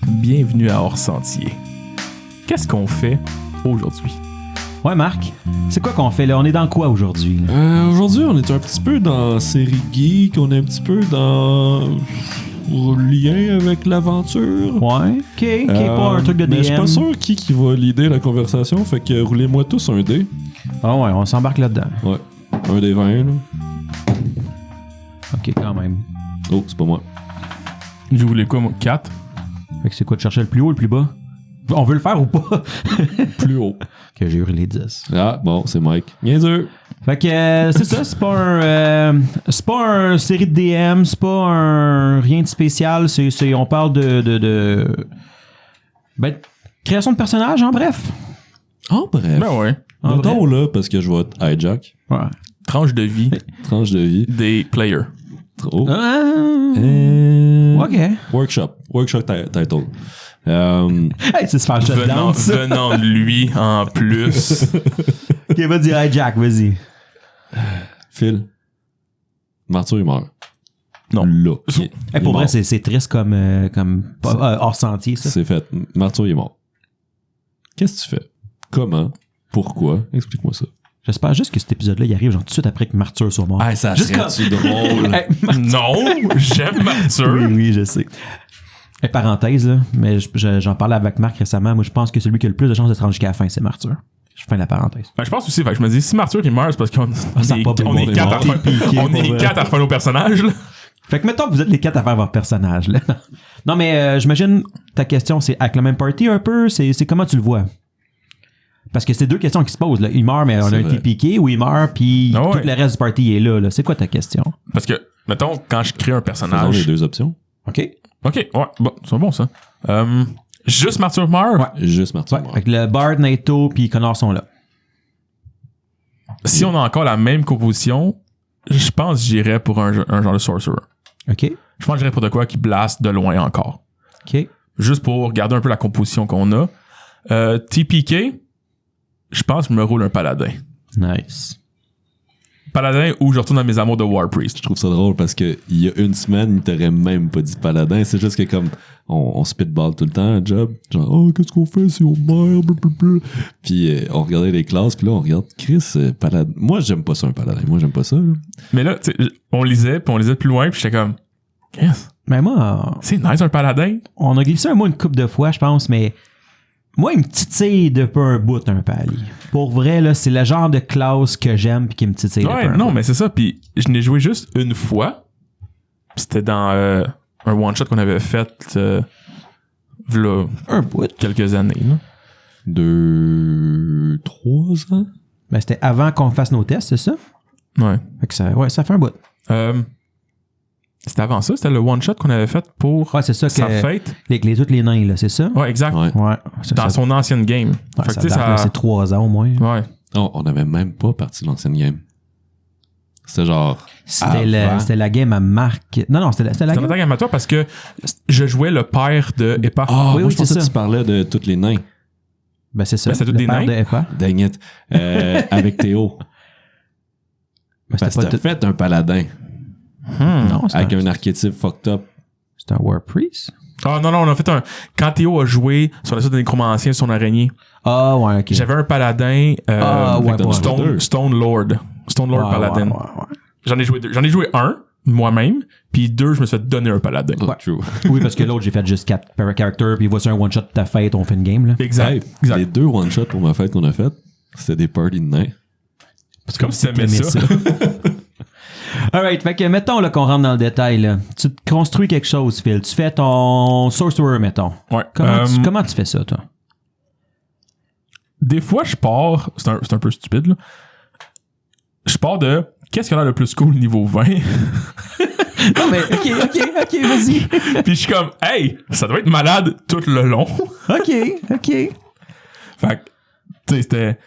Bienvenue à Hors Sentier. Qu'est-ce qu'on fait aujourd'hui? Ouais, Marc, c'est quoi qu'on fait là? On est dans quoi aujourd'hui? Aujourd'hui, on est un petit peu dans série geek, on est un petit peu dans lien avec l'aventure. Ouais, ok, pas un truc de DM. Mais je suis pas sûr qui va leader la conversation, fait que roulez-moi tous un dé. Ah ouais, on s'embarque là-dedans. Ouais, un des 20, là. Ok, quand même. Oh, c'est pas moi. Je voulais quoi, moi? 4? Fait que c'est quoi de chercher le plus haut ou le plus bas? On veut le faire ou pas? Plus haut. Que j'ai hurlé 10. Ah, bon, c'est Mike. Bien sûr. Fait que c'est ça, c'est pas un série de DM, c'est pas un rien de spécial, on parle de création de personnages, en bref. En bref. Ben ouais. Mettons là, parce que je vais être hijack. Ouais. Tranche de vie Tranche de vie. des players. Trop. Ok. Workshop title. Hey, c'est se faire shutdown, ça. Venant de lui en plus. Ok, vas-y, Jack, vas-y. Phil. Martyr, il meurt. Non. Là. Hey, pour vrai, c'est triste comme hors sentier, ça. C'est fait. Martyr, il est mort. Qu'est-ce que tu fais? Comment? Pourquoi? Explique-moi ça. J'espère juste que cet épisode-là, il arrive genre tout de suite après que Martyr soit mort. Ah, ça serait-tu drôle? Hey, Non, j'aime Martyr. oui, je sais. Et parenthèse, là, mais j'en parlais avec Marc récemment. Moi, je pense que celui qui a le plus de chances de se rendre jusqu'à la fin, c'est Martyr. Je fais la parenthèse. Ben, je pense aussi, fait que je me dis, si Martyr il meurt, c'est parce qu'on ça a pas on est 4 à faire, on est les 4 à faire nos personnages, là. Fait que mettons que vous êtes les 4 à faire votre personnage, là. Non, mais j'imagine ta question, c'est avec la même party un peu? C'est comment tu le vois? Parce que c'est deux questions qui se posent, là. Il meurt, mais on a un TPK, ou il meurt, puis Ah ouais. tout le reste du party est là. C'est quoi ta question? Parce que, mettons, quand je crée un Faisons personnage. les deux options. OK. Ok, ouais, bon, c'est bon ça. Juste Martyr meurt. Ouais. Juste Martyr. Ouais, fait que le Bard, Naito, puis Connor sont là. Si on a encore la même composition, je pense que j'irais pour un genre de sorcerer. OK. Je pense que j'irais pour de quoi qui blast de loin encore. OK. Juste pour garder un peu la composition qu'on a. TPK, je pense que je me roule un paladin. Nice. Paladin ou je retourne dans mes amours de War Priest. Je trouve ça drôle parce que il y a une semaine, il t'aurait même pas dit paladin. C'est juste que comme on spitball tout le temps un job. Genre, oh, qu'est-ce qu'on fait si on meurt? Blablabla. Puis on regardait les classes, puis là, on regarde Chris, paladin. Moi, j'aime pas ça, un paladin. Moi, j'aime pas ça. Là. Mais là, tu sais, on lisait plus loin, puis j'étais comme, yes, Mais moi, c'est nice un paladin. on a glissé un mot une couple de fois, je pense, mais moi, il me titille de peu un bout, un pali. Pour vrai, là, c'est le genre de classe que j'aime pis qui me titille de peu Ouais, un non, bout. mais c'est ça. Puis je n'ai joué juste une fois. Pis c'était dans un one-shot qu'on avait fait v'là Un bout. quelques années. Là. 2-3 ans? Ben, c'était avant qu'on fasse nos tests, c'est ça? Ouais. Fait que ça fait un bout. C'était avant ça, c'était le one-shot qu'on avait fait pour Ouais, c'est ça sa que fête. tous les nains, là, c'est ça? Ouais, exact. Ouais. Ouais. Dans son ancienne game. Ouais, fait que ça tu sais, date, là, c'est 3 ans au moins. Ouais. Non, on avait même pas parti de l'ancienne game. C'était genre. C'était la game à Marc. Non, c'était la C'est un game. attaque amateur parce que je jouais le père de Epa. Ah, oui, moi, je c'est pensais que ça. tu parlais de tous les nains. Ben, c'est ça. Ben, c'était tous le des père nains. de FA. Dang it. Avec Théo. Ben, Parce c'était que pas t'as fait un paladin. Non, Avec un archétype fucked up. c'est un War Priest. Ah non, on a fait un... Quand Théo a joué sur la suite des nécromanciens sur son araignée, Ah, ouais, ok. j'avais un paladin ouais, ouais. Stone Lord. Stone Lord Ouais, Paladin. ouais. J'en ai joué deux. J'en ai joué un, moi-même, puis deux, je me suis fait donner un paladin. Oh, Ouais. true. Oui, parce que l'autre, j'ai fait juste 4 per character, puis voici un one-shot de ta fête, on fait une game, là. Exact. Hey, exact. les deux one-shots pour ma fête qu'on a fait, c'était des parties de nains. C'est comme si t'aimais T'aimais ça. Alright, fait que mettons là, qu'on rentre dans le détail. Là. Tu te construis quelque chose, Phil. Tu fais ton sorcerer, mettons. Ouais. Comment tu fais ça, toi? Des fois, je pars... C'est un peu stupide, là. Je pars de... Qu'est-ce qui a l'air le plus cool niveau 20? Non, mais ok, vas-y. Puis je suis comme, hey, ça doit être malade tout le long. ok. Fait que, tu sais, c'était...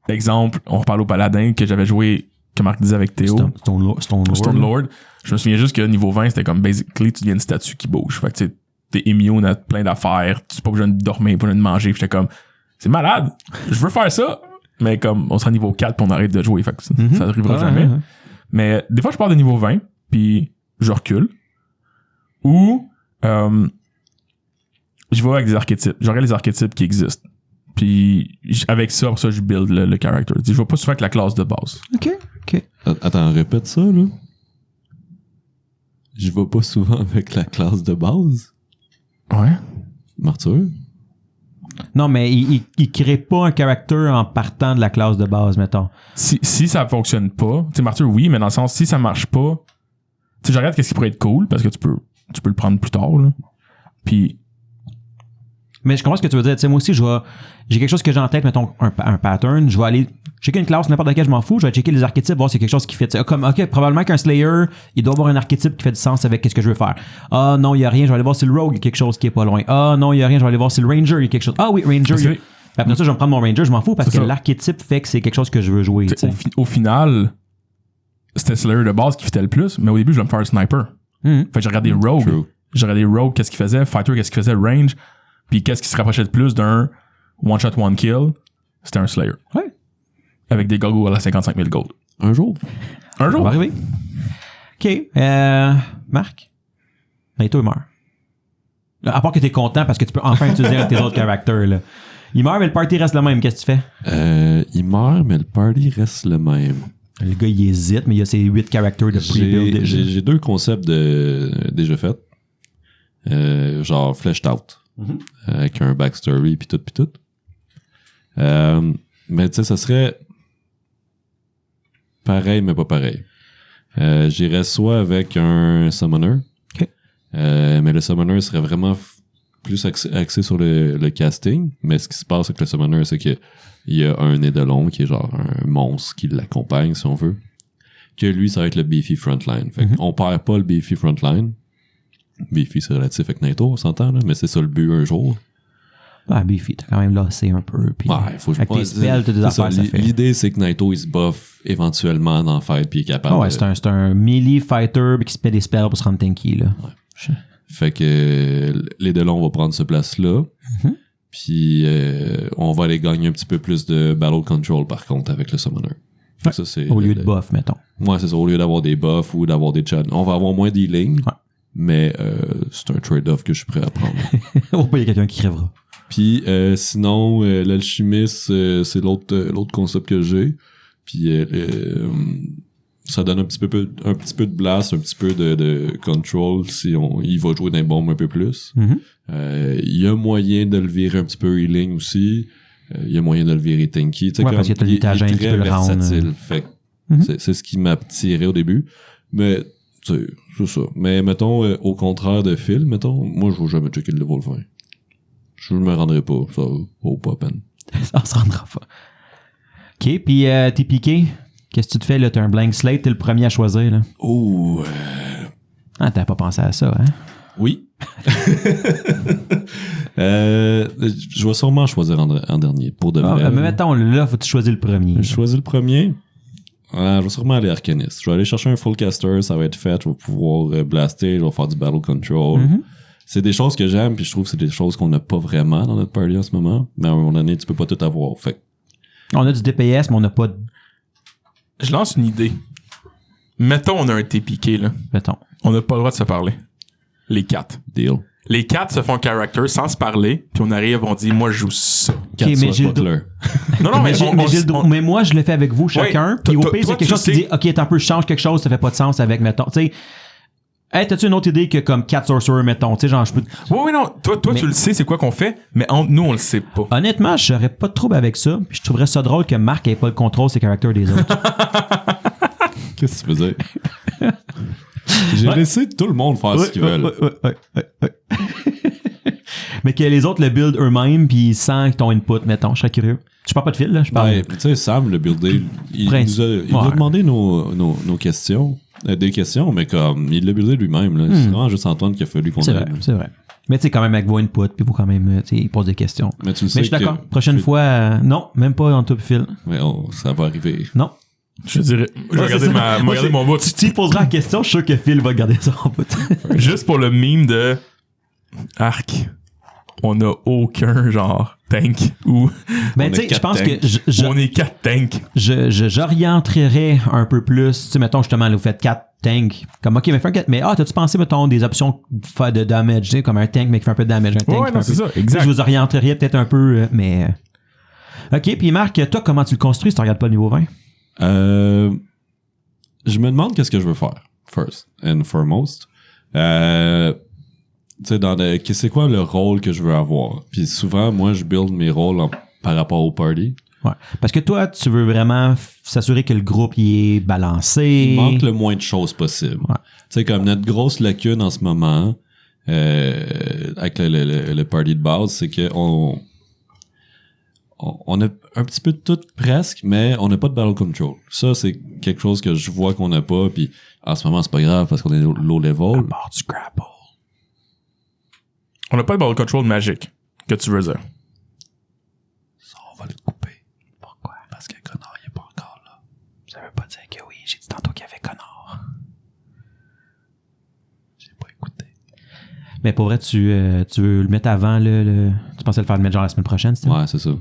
Exemple, on reparle au paladin que j'avais joué, que Marc disait avec Théo. Stone Lord. Je me souviens juste que niveau 20, c'était comme, basically, tu deviens une statue qui bouge. Fait que, tu sais, t'es immune à plein d'affaires. Tu n'es pas besoin de dormir, pas besoin de manger. Puis j'étais comme, c'est malade. Je veux faire ça. Mais comme, on sera niveau 4 puis on arrête de jouer. Fait que ça arrivera jamais. Ouais. Mais des fois, je pars de niveau 20 puis je recule. Ou, je vais avec des archétypes. Je regarde les archétypes qui existent. Puis, avec ça, pour ça, je build le character. Je vais pas souvent avec la classe de base. OK. Attends, répète ça, là. Je vais pas souvent avec la classe de base. Ouais. Martyr? Non, mais il crée pas un character en partant de la classe de base, mettons. Si ça fonctionne pas, tu sais, Martyr, oui, mais dans le sens, si ça marche pas, tu sais, je regarde qu'est-ce qui pourrait être cool, parce que tu peux le prendre plus tard, là. Puis, mais je comprends ce que tu veux dire. Tu sais, moi aussi, j'ai quelque chose que j'ai en tête, mettons, un pattern. Je vais aller checker une classe, n'importe laquelle je m'en fous. Je vais checker les archétypes, voir s'il y a quelque chose qui fait. Comme, OK, probablement qu'un Slayer, il doit avoir un archétype qui fait du sens avec ce que je veux faire. Ah non, il y a rien. Je vais aller voir si le Rogue, il y a quelque chose qui est pas loin. Ah non, il y a rien. Je vais aller voir si le Ranger, il y a quelque chose. Ah oui, Ranger. Après ça, je vais me prendre mon Ranger, je m'en fous parce que l'archétype fait que c'est quelque chose que je veux jouer. Au final, c'était Slayer de base qui fitait le plus, mais au début, je voulais me faire un sniper. Fait que j'ai regardé Rogue. True. J'ai regardé Rogue, qu'est-ce qu'il faisait, Fighter, qu'est-ce qu'il faisait, Range, puis qu'est-ce qui se rapprochait le plus d'un one shot, one kill, c'était un Slayer. Ouais. Avec des goggles à la 55 000 gold. Un jour. Un Ça jour. va arriver. OK. Marc? Naito, il meurt. À part que t'es content parce que tu peux enfin utiliser un de tes autres caractères, là. Il meurt, mais le party reste le même. Qu'est-ce que tu fais? Il meurt, mais le party reste le même. Le gars, il hésite, mais il y a ses 8 caractères de pre-build. J'ai 2 concepts déjà faits. Genre fleshed out. Avec un backstory pis tout. Mais tu sais, ça serait pareil, mais pas pareil. J'irais soit avec un summoner. OK. Mais le summoner serait vraiment plus axé sur le casting. Mais ce qui se passe avec le summoner, c'est que il y a un Eidolon qui est genre un monstre qui l'accompagne, si on veut. Que lui, ça va être le beefy frontline. Fait qu'on perd pas le beefy frontline. Beefy, c'est relatif avec Naito, on s'entend, là, mais c'est ça le but un jour. Ah, Beefy, t'as quand même lassé un peu. Puis Ouais, faut que je avec tes pas spells, dire. t'as des affaires, ça fait. L'idée, c'est que Naito, il se buff éventuellement dans le fight, puis il est capable. Ah ouais, c'est un melee fighter qui se met des spells pour se rendre tanky, là. Ouais. Fait que les Delon va prendre cette place-là. Puis on va aller gagner un petit peu plus de battle control, par contre, avec le summoner. Ouais. Ça, c'est Au lieu de buff, mettons. Ouais, c'est ça. Au lieu d'avoir des buffs ou d'avoir des chats. On va avoir moins d'healing. Ouais. Mais c'est un trade-off que je suis prêt à prendre. Au pire, il y a quelqu'un qui crèvera. Puis sinon, l'alchimiste, c'est l'autre concept que j'ai. Puis ça donne un petit peu de blast, un petit peu de control si il va jouer dans les bombes un peu plus. Il y a moyen de le virer un petit peu healing aussi. Il y a moyen de le virer tanky. Ouais, parce que t'as le mutagène qui peut le rendre. Fait c'est ce qui m'a tiré au début. Mais c'est ça. Mais mettons, au contraire de Phil, mettons, moi je vais jamais checker le level 20. Je me rendrai pas, ça vaut pas la peine. Ça se rendra pas. OK, puis t'es piqué. Qu'est-ce que tu te fais, là? T'as un blank slate, t'es le premier à choisir, là. Oh, Ah, t'as pas pensé à ça, hein? oui. Je vais sûrement choisir en dernier, pour de vrai. Mais mettons, là, faut que tu choisir le premier. Je choisis le premier. Je vais sûrement aller Arcanist. Je vais aller chercher un full caster, ça va être fait, je vais pouvoir blaster, je vais faire du battle control. C'est des choses que j'aime, puis je trouve que c'est des choses qu'on n'a pas vraiment dans notre party en ce moment. Mais à un moment donné, tu peux pas tout avoir. Fait. On a du DPS, mais on n'a pas de... Je lance une idée. Mettons, on a un TPK, là. Mettons. On n'a pas le droit de se parler. Les 4. Deal. Les 4 se font un character sans se parler, puis on arrive, on dit, moi, je joue ça. mais j'ai le Butler. Non, mais moi, je le fais avec vous, chacun. Puis au pire, c'est quelque chose qui dit, OK, attends un peu, je change quelque chose, ça fait pas de sens avec, mettons, tu sais... Hey, t'as-tu une autre idée que comme 4 Sorcerer, mettons, tu sais, genre, je peux... Oui, non, toi, tu le sais, c'est quoi qu'on fait, mais entre nous, on le sait pas. Honnêtement, j'aurais pas de trouble avec ça, puis je trouverais ça drôle que Marc ait pas le contrôle sur les caractères des autres. Qu'est-ce que tu faisais? J'ai laissé tout le monde faire ce qu'ils veulent. Ouais. Mais que les autres le build eux-mêmes, puis sans ton input, mettons, je serais curieux. Je parle pas de fil, là, je parle... Ouais, tu sais, Sam, le builder, il nous a demandé nos questions. Des questions, mais comme il l'a buildé lui-même. Là. C'est vraiment juste Antoine qu'il a fallu qu'on aide. C'est vrai. Mais tu sais, quand même avec vos inputs, puis vous quand même, tu sais, il pose des questions. Mais tu le sais. Mais je suis d'accord. Prochaine fois, non, même pas en top fil. Mais ça va arriver. Non. Je dirais, je vais regarder mon bout. Tu poseras la question, je suis sûr que Phil va garder ça en bout. Juste pour le meme de Arc. on a aucun genre tank ou Ben, tu sais, je pense que on est 4 tanks. j'orienterais un peu plus. Tu sais, mettons, justement, là, vous faites 4 tanks. Comme, OK, mais fais un 4. Mais, t'as-tu pensé, mettons, des options de damage, tu sais, comme un tank, mais qui fait un peu de damage. Un tank Ouais, non, c'est ça, exact. Je vous orienterais peut-être un peu, mais. OK, puis Marc, toi, comment tu le construis si tu regardes pas le niveau 20? Je me demande qu'est-ce que je veux faire, first and foremost. Tu sais, c'est quoi le rôle que je veux avoir? Puis souvent, moi, je build mes rôles par rapport au party. Ouais. Parce que toi, tu veux vraiment s'assurer que le groupe y est balancé. Il manque le moins de choses possible. Ouais. Tu sais, comme notre grosse lacune en ce moment, avec le party de base, c'est que on a un petit peu de tout presque, mais on n'a pas de battle control. Ça, c'est quelque chose que je vois qu'on n'a pas, puis en ce moment, c'est pas grave parce qu'on est low level. À part du grapple. On n'a pas de ball control magique, que tu veux dire. Ça, on va le couper. Pourquoi? Parce que Connor, il est pas encore là. Ça veut pas dire que oui. J'ai dit tantôt qu'il y avait Connor. J'ai pas écouté. Mais pour vrai, tu veux le mettre avant tu pensais le faire le mettre genre la semaine prochaine, c'était? Ouais, c'est ça. OK.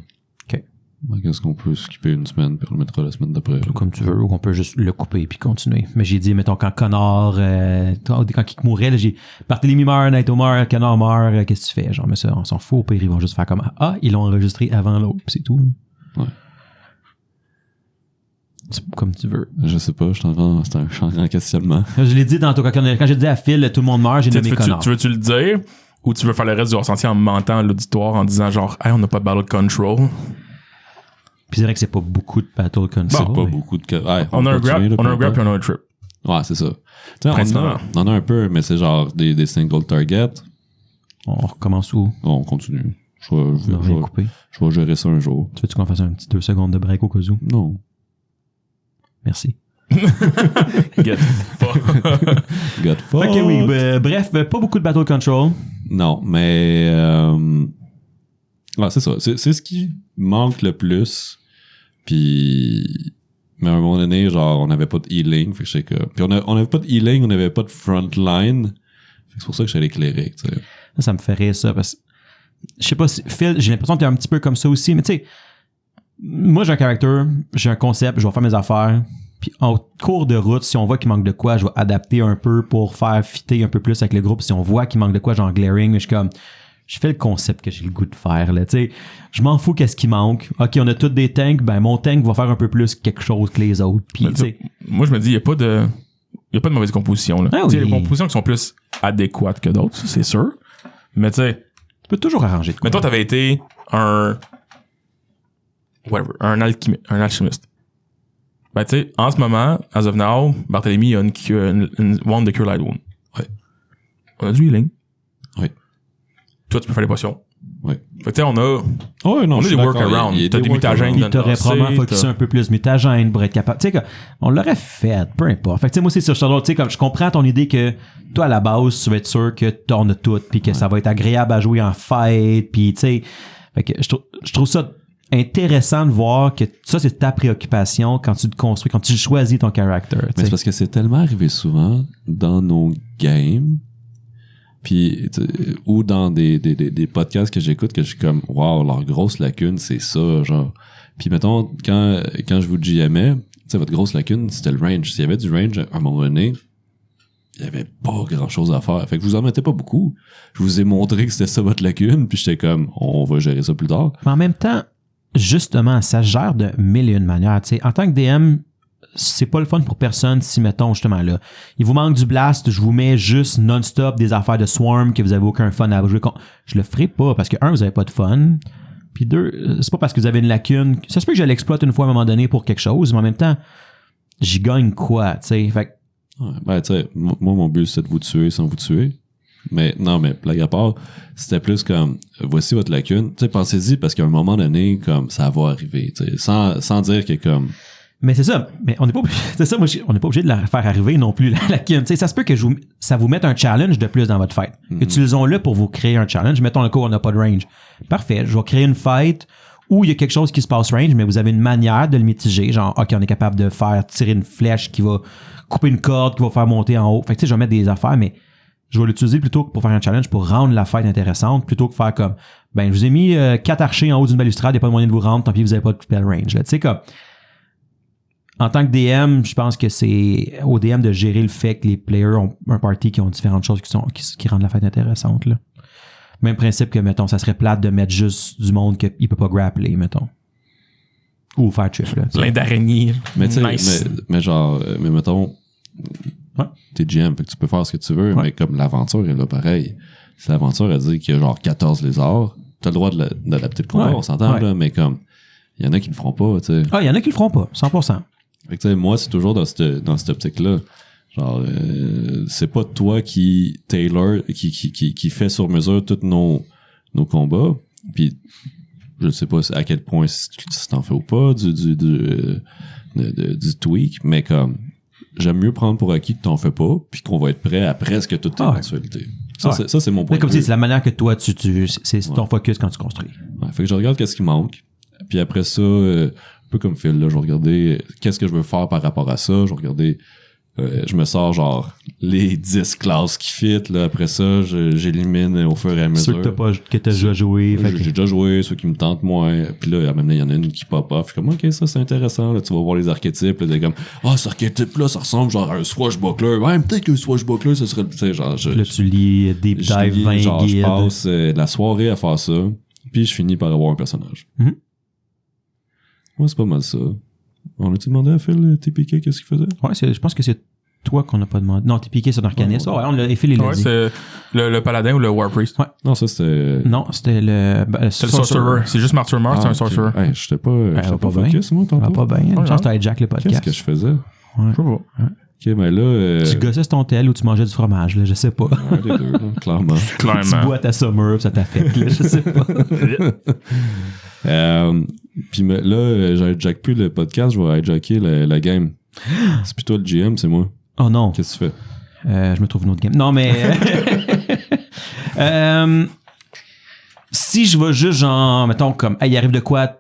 Qu'est-ce qu'on peut skipper une semaine puis on le mettra la semaine d'après? Comme tu veux, ou on peut juste le couper puis continuer. Mais j'ai dit, mettons, quand Connor, quand il mourait, là, j'ai Barthélemy meurt, Naito meurt, Connor meurt, qu'est-ce que tu fais? Genre, mais ça, on s'en fout, au pire, ils vont juste faire comme, ils l'ont enregistré avant l'autre, puis c'est tout. Ouais. C'est comme tu veux. Je sais pas, je suis en grand questionnement. Je l'ai dit tantôt, quand j'ai dit à Phil, tout le monde meurt, j'ai nommé Connor. Tu veux-tu le dire? Ou tu veux faire le reste du ressenti en mentant à l'auditoire en disant genre, hey, on n'a pas de battle control? Puis c'est vrai que c'est pas beaucoup de battle control. C'est pas beaucoup de... Ouais, on a un grab et on a un trip. Ouais, c'est ça. Tu sais, on a un peu, mais c'est genre des single targets. On recommence où? On continue. Je vais gérer ça un jour. Tu veux-tu qu'on fasse un petit 2 secondes de break au cas où? Non. Merci. Get fucked. Ok, oui. Bref, pas beaucoup de battle control. Non, mais... c'est ça. C'est ce qui manque le plus. Puis... Mais à un moment donné, genre, on n'avait pas de healing. Fait que j'étais comme... Puis on n'avait pas de healing, on n'avait pas de frontline. C'est pour ça que je suis éclairé, tu sais. Ça me fait rire, ça, parce que... Je sais pas si... Phil, j'ai l'impression que t'es un petit peu comme ça aussi, mais tu sais... Moi, j'ai un caractère, j'ai un concept, je vais faire mes affaires... Puis en cours de route, si on voit qu'il manque de quoi, je vais adapter un peu pour faire fitter un peu plus avec le groupe. Si on voit qu'il manque de quoi, genre glaring, mais je suis comme... Je fais le concept que j'ai le goût de faire, là, tu sais. Je m'en fous qu'est-ce qui manque. OK, on a tous des tanks, ben mon tank va faire un peu plus quelque chose que les autres. Puis, tu sais... Moi, je me dis, il n'y a pas de mauvaise composition, là. Ah, tu sais, oui. les compositions qui sont plus adéquates que d'autres, ça, c'est sûr. Mais tu sais... Tu peux toujours arranger de quoi. Mais toi, t'avais été un alchimiste. Ben, tu sais, en ce moment, as of now, Barthélemy a une wand de Cure Light Wound. Ouais. On a du healing. Oui. Toi, tu peux faire les potions. Oui. Fait que tu sais, on a des workarounds. T'as des mutagènes. Puis t'aurais probablement focusé un peu plus mutagène pour être capable. Tu sais, on l'aurait fait, peu importe. Fait que tu sais, moi, c'est ça. Tu sais, comme je comprends ton idée que toi, à la base, tu vas être sûr que t'en as tout, puis que ça va être agréable à jouer en fight, puis tu sais. Fait que je trouve ça intéressant de voir que ça, c'est ta préoccupation quand tu te construis, quand tu choisis ton caractère. Mais c'est parce que c'est tellement arrivé souvent dans nos games, puis ou dans des podcasts que j'écoute que je suis comme wow, leur grosse lacune, c'est ça, genre. Puis mettons, quand je vous GMais, tu sais, votre grosse lacune, c'était le range. S'il y avait du range, à un moment donné, il y avait pas grand chose à faire. Fait que vous en mettez pas beaucoup. Je vous ai montré que c'était ça votre lacune, puis j'étais comme, on va gérer ça plus tard. Mais en même temps, justement, ça se gère de mille et une manières. Tu sais, en tant que DM, c'est pas le fun pour personne si, mettons, justement, là, il vous manque du blast, je vous mets juste non-stop des affaires de swarm que vous avez aucun fun à jouer. Je le ferai pas parce que, un, vous avez pas de fun. Puis deux, c'est pas parce que vous avez une lacune. Ça se peut que je l'exploite une fois à un moment donné pour quelque chose, mais en même temps, j'y gagne quoi, tu sais. Fait ouais, ben, tu sais, moi, mon but, c'est de vous tuer sans vous tuer. Mais, non, mais, blague à part, c'était plus comme, voici votre lacune. Tu sais, pensez-y, parce qu'à un moment donné, comme, ça va arriver, tu sais, sans dire que, comme... Mais c'est ça, mais on n'est pas obligé, c'est ça, moi, on n'est pas obligé de la faire arriver non plus, la lacune. Tu sais, ça se peut que ça vous mette un challenge de plus dans votre fight. Utilisons-le pour vous créer un challenge. Mettons le cas où on n'a pas de range. Parfait, je vais créer une fight où il y a quelque chose qui se passe range, mais vous avez une manière de le mitiger. Genre, OK, on est capable de faire tirer une flèche qui va couper une corde, qui va faire monter en haut. Fait que, tu sais, je vais mettre des affaires, mais je vais l'utiliser plutôt que pour faire un challenge pour rendre la fight intéressante, plutôt que faire comme, ben, je vous ai mis 4 archers en haut d'une balustrade, il n'y a pas de moyen de vous rendre, tant pis vous n'avez pas de spell range. Tu sais, comme, en tant que DM, je pense que c'est au DM de gérer le fait que les players ont un party qui ont différentes choses qui rendent la fête intéressante, là. Même principe que, mettons, ça serait plate de mettre juste du monde qu'il peut pas grappler, mettons. Ou faire trip, là. Plein d'araignées. Mais tu sais, Nice. mais genre, mais mettons, Ouais. t'es GM, fait que tu peux faire ce que tu veux, Ouais. mais comme l'aventure est là pareil. Si l'aventure a dit qu'il y a genre 14 lézards, t'as le droit d'adapter le combat, Ouais. on s'entend, Ouais. là, mais comme, il y en a qui le feront pas, tu sais. Ah, il y en a qui le feront pas, 100%. Fait que tu sais, moi, c'est toujours dans cette optique-là. Genre, c'est pas toi qui tailor, qui fait sur mesure tous nos combats. Puis, je sais pas à quel point si t'en fais ou pas du tweak, mais comme, j'aime mieux prendre pour acquis que t'en fais pas, puis qu'on va être prêt à presque toutes tes éventualités. Ça, Ouais. c'est mon point Mais comme de tu vue. dis, c'est la manière que toi, c'est ton focus quand tu construis. Ouais, fait que je regarde qu'est-ce qui manque. Puis après ça, un peu comme Phil, là, je vais regarder qu'est-ce que je veux faire par rapport à ça. Je vais regarder, je me sors genre les 10 classes qui fit. Là, après ça, j'élimine au fur et à mesure. Ceux que t'as déjà joué. Fait que- J'ai déjà joué, ceux qui me tentent moins. Puis là, même là, il y en a une qui pop off. Je suis comme, ok, ça c'est intéressant. Là, tu vas voir les archétypes. Là, t'es comme, cet archétype-là, ça ressemble genre à un swashbuckler. Ouais, peut-être que le swashbuckler, ça serait, tu sais, genre, Là, tu lis Deep je Dive lis, 20 genre, je guides. passe la soirée à faire ça. Puis je finis par avoir un personnage. Mhm. Ouais, c'est pas mal ça. On a-tu demandé à Phil TPK qu'est-ce qu'il faisait? Ouais, je pense que c'est toi qu'on n'a pas demandé. Non, t'es piqué sur Arcanist. Ouais. Ouais, on l'a Phil, il l'a Ouais, dit. c'est le paladin ou le war priest. Ouais. Non, ça c'était... Non, c'était le C'est le sorcerer. C'est juste Martyr Mars, c'est un ok. sorcerer. Hey, j'étais pas va pas focus, moi, Ça va tantôt. pas bien. Une Ouais, chance ouais. t'as Jack le Qu'est-ce podcast. que je faisais? Ouais. Je sais pas. Ok, mais là... Tu gossais sur ton tel ou tu mangeais du fromage, là, je sais pas. Ouais, les deux, là, clairement. Tu Clairement. bois ta summer, ça t'affecte, là, je sais pas. Puis là, j'ai jack plus le podcast, je vais hijacker la game. C'est plus toi le GM, c'est moi. Oh non. Qu'est-ce que tu fais? Je me trouve une autre game. Non, mais... si je vais juste genre, mettons comme, hey, il arrive de quoi,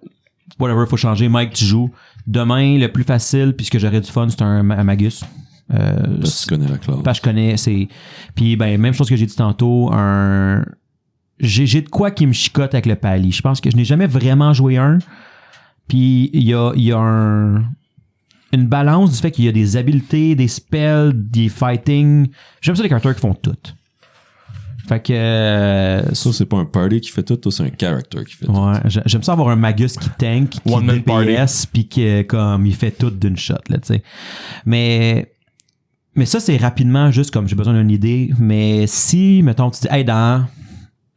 whatever, faut changer, Mike, tu joues. Demain, le plus facile, puisque j'aurais du fun, c'est un Magus. Parce que tu connais la classe. Parce que je connais, c'est... Puis, ben, même chose que j'ai dit tantôt, j'ai de quoi qui me chicote avec le pali. Je pense que je n'ai jamais vraiment joué un. Puis, il y a une balance du fait qu'il y a des habiletés, des spells, des fighting. J'aime ça les caractères qui font tout. Fait que... Ça, c'est pas un party qui fait tout, toi, c'est un character qui fait tout. Ouais, j'aime ça avoir un Magus qui tank, qui One-man DPS, puis qui comme il fait tout d'une shot, là, tu sais. Mais ça, c'est rapidement juste comme j'ai besoin d'une idée. Mais si, mettons, tu dis, hey, dans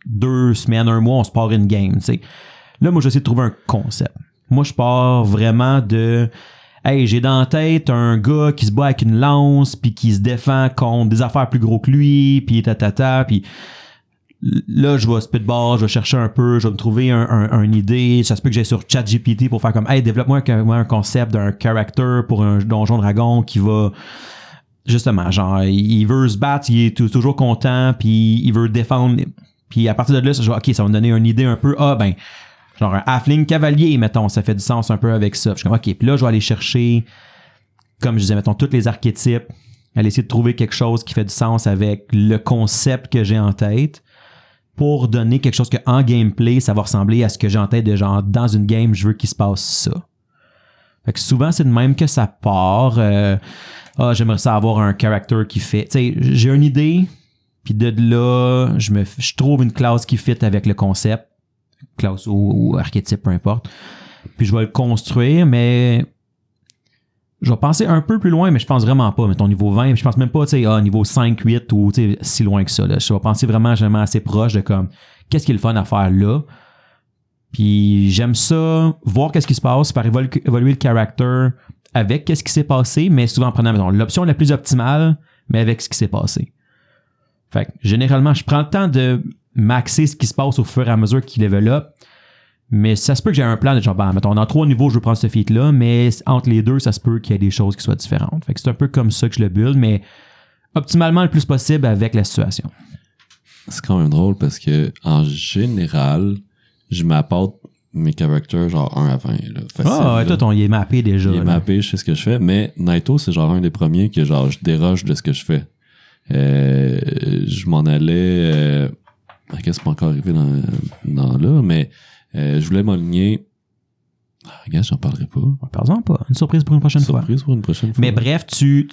2 semaines, 1 mois, on se part une game, tu sais. Là, moi, j'essaie de trouver un concept. Moi, je pars vraiment de... Hey, j'ai dans la tête un gars qui se bat avec une lance puis qui se défend contre des affaires plus gros que lui puis puis là, je vais spitball, je vais chercher un peu, je vais me trouver une idée. Ça se peut que j'aille sur ChatGPT pour faire comme, hey, développe-moi un concept d'un character pour un donjon dragon qui va, justement, genre, il veut se battre, il est toujours content puis il veut défendre. Puis à partir de là, je vais, ok, ça va me donner une idée un peu, genre un halfling cavalier, mettons, ça fait du sens un peu avec ça. Puis je suis comme, ok, puis là, je vais aller chercher, comme je disais, mettons, tous les archétypes, aller essayer de trouver quelque chose qui fait du sens avec le concept que j'ai en tête pour donner quelque chose que en gameplay, ça va ressembler à ce que j'ai en tête de genre, dans une game, je veux qu'il se passe ça. Fait que souvent, c'est de même que ça part. J'aimerais ça avoir un character qui fait... Tu sais, j'ai une idée, puis de là, je trouve une classe qui fit avec le concept, classe ou archétype, peu importe. Puis je vais le construire, mais je vais penser un peu plus loin, mais je pense vraiment pas. Mettons niveau 20, puis je pense même pas, tu sais, niveau 5, 8 ou tu sais, si loin que ça. Là. Je vais penser vraiment assez proche de comme qu'est-ce qui est le fun à faire là. Puis j'aime ça, voir qu'est-ce qui se passe, faire évoluer le character avec qu'est-ce qui s'est passé, mais souvent en prenant, mettons, l'option la plus optimale, mais avec ce qui s'est passé. Fait que généralement, je prends le temps de maxer ce qui se passe au fur et à mesure qu'il développe. Mais ça se peut que j'ai un plan de genre, mettons, dans 3 niveaux, je veux prendre ce feat-là, mais entre les deux, ça se peut qu'il y ait des choses qui soient différentes. Fait que c'est un peu comme ça que je le build, mais optimalement le plus possible avec la situation. C'est quand même drôle parce que, en général, je m'apporte mes characters genre 1 à 20. Là, facile, toi, il est mappé déjà. Il est mappé, je sais ce que je fais, mais Naito, c'est genre un des premiers que genre je déroge de ce que je fais. Je m'en allais... c'est pas encore arrivé dans là, mais je voulais m'aligner... Regarde, j'en parlerai pas. Parle-en pas. Une surprise pour une prochaine fois. Surprise pour une prochaine fois. Mais bref, tu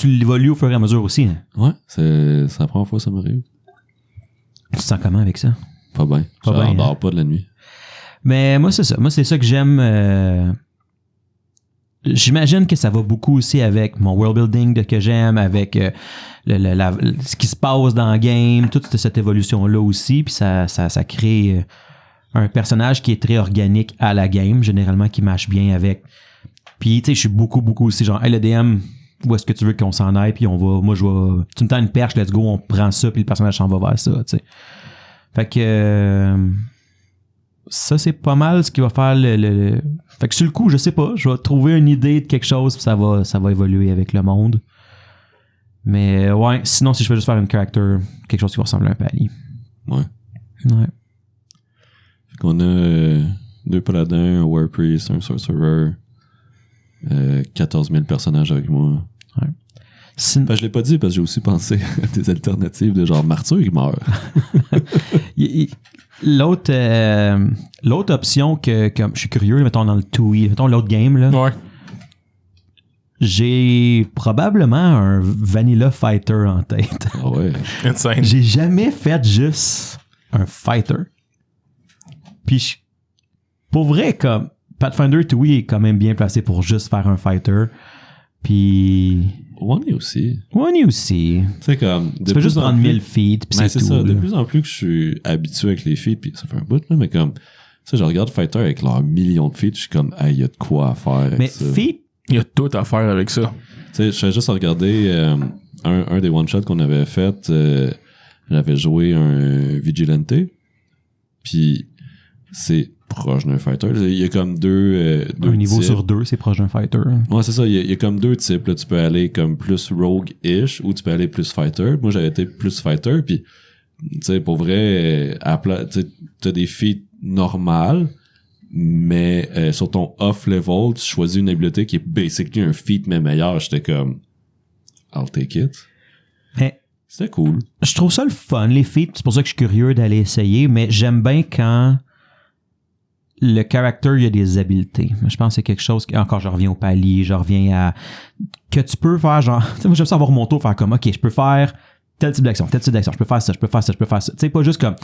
l'évolues au fur et à mesure aussi. Hein? Ouais, c'est la première fois que ça m'arrive. Tu te sens comment avec ça? Pas bien. Je bien, dors hein? pas de la nuit. Mais moi, c'est ça. Moi, c'est ça que j'aime. J'imagine que ça va beaucoup aussi avec mon world building que j'aime, avec ce qui se passe dans le game, toute cette évolution-là aussi. Puis ça crée un personnage qui est très organique à la game, généralement qui matche bien avec. Puis, tu sais, je suis beaucoup aussi genre, hey, le DM, où est-ce que tu veux qu'on s'en aille? Puis moi, tu me tends une perche, let's go, on prend ça, puis le personnage s'en va vers ça, tu sais. Fait que ça, c'est pas mal ce qui va faire Fait que sur le coup, je sais pas, je vais trouver une idée de quelque chose, puis ça va évoluer avec le monde. Mais ouais, sinon, si je fais juste faire une character, quelque chose qui va ressembler à un palier. Ouais. Ouais. Fait qu'on a 2 paladins, un warpriest, un sorcerer, 14 000 personnages avec moi. Ouais. Je l'ai pas dit parce que j'ai aussi pensé à des alternatives de genre Martyr qui meurt. L'autre option que je suis curieux, mettons dans le 2E, mettons l'autre game, là. Ouais. J'ai probablement un Vanilla Fighter en tête. Ah ouais. Insane. J'ai jamais fait juste un fighter. Puis pour vrai, comme Pathfinder 2E est quand même bien placé pour juste faire un fighter. Puis One aussi. Tu sais comme peux juste prendre 1000 feet puis c'est tout. Ça. De plus en plus que je suis habitué avec les feats, puis ça fait un bout là, mais comme ça, je regarde Fighter avec leurs millions de feats, je suis comme, il y a de quoi à faire avec mais ça. feat, il y a tout à faire avec ça. Tu sais, je fais juste regarder un des one-shots qu'on avait fait. J'avais joué un Vigilante, puis c'est proche d'un fighter. Il y a comme deux un niveau types. sur 2, c'est proche d'un fighter. Ouais, c'est ça. Il y a comme 2 types. Là. Tu peux aller comme plus rogue-ish ou tu peux aller plus fighter. Moi, j'avais été plus fighter. Puis, tu sais, pour vrai, t'as des feats normales, mais sur ton off-level, tu choisis une habileté qui est basically un feat, mais meilleur. J'étais comme, I'll take it. Mais c'était cool. Je trouve ça le fun, les feats. C'est pour ça que je suis curieux d'aller essayer, mais j'aime bien quand le character, il y a des habiletés. Je pense que c'est quelque chose encore, je reviens au palier, je reviens à que tu peux faire genre, tu sais, moi j'aime ça avoir mon tour, faire comme, ok, je peux faire tel type d'action, je peux faire ça. Tu sais, pas juste comme,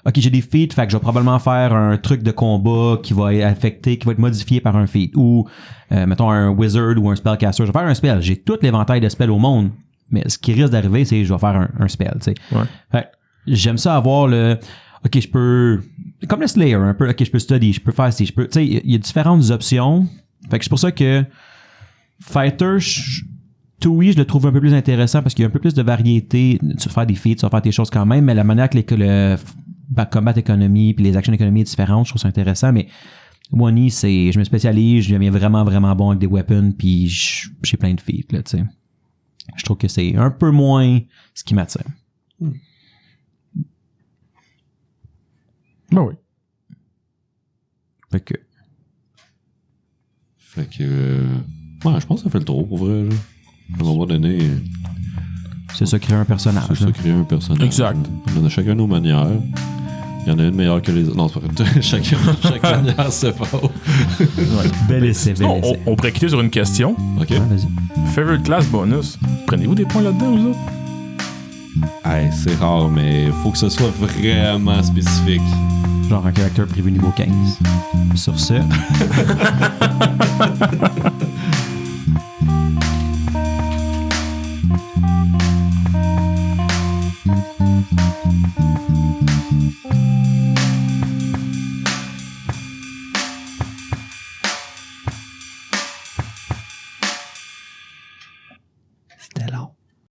ok, j'ai des feats, fait que je vais probablement faire un truc de combat qui va être modifié par un feat. Ou, mettons, un wizard ou un spellcaster. Je vais faire un spell. J'ai tout l'éventail de spells au monde. Mais ce qui risque d'arriver, c'est que je vais faire un spell, tu sais. Ouais. Fait que j'aime ça avoir ok, je peux, comme le Slayer, un peu, ok, je peux study, je peux faire ci, tu sais, il y a différentes options. Fait que c'est pour ça que Fighter, oui, je le trouve un peu plus intéressant parce qu'il y a un peu plus de variété. Tu vas faire des feats, tu vas faire tes choses quand même, mais la manière que le combat economy puis les action economy est différente, je trouve ça intéressant, mais One-E, c'est, je me spécialise, je deviens vraiment, vraiment bon avec des weapons puis j'ai plein de feats, là, tu sais. Je trouve que c'est un peu moins ce qui m'attire. Ben oui. Fait que ouais, je pense que ça fait le tour, pour vrai. Là. À un moment donné, c'est ça, créer un personnage. c'est ça, créer un personnage. Exact. On a chacun nos manières. Il y en a une meilleure que les autres. Non, c'est pas vrai. Chaque manière, c'est faux. Ouais. Bel essai, bel essai. On pourrait quitter sur une question. OK. Ouais, vas-y. Favorite class bonus. Prenez-vous des points là-dedans, vous autres? Hey, c'est rare, mais faut que ce soit vraiment spécifique. Genre un caractère privé niveau 15. Sur ce.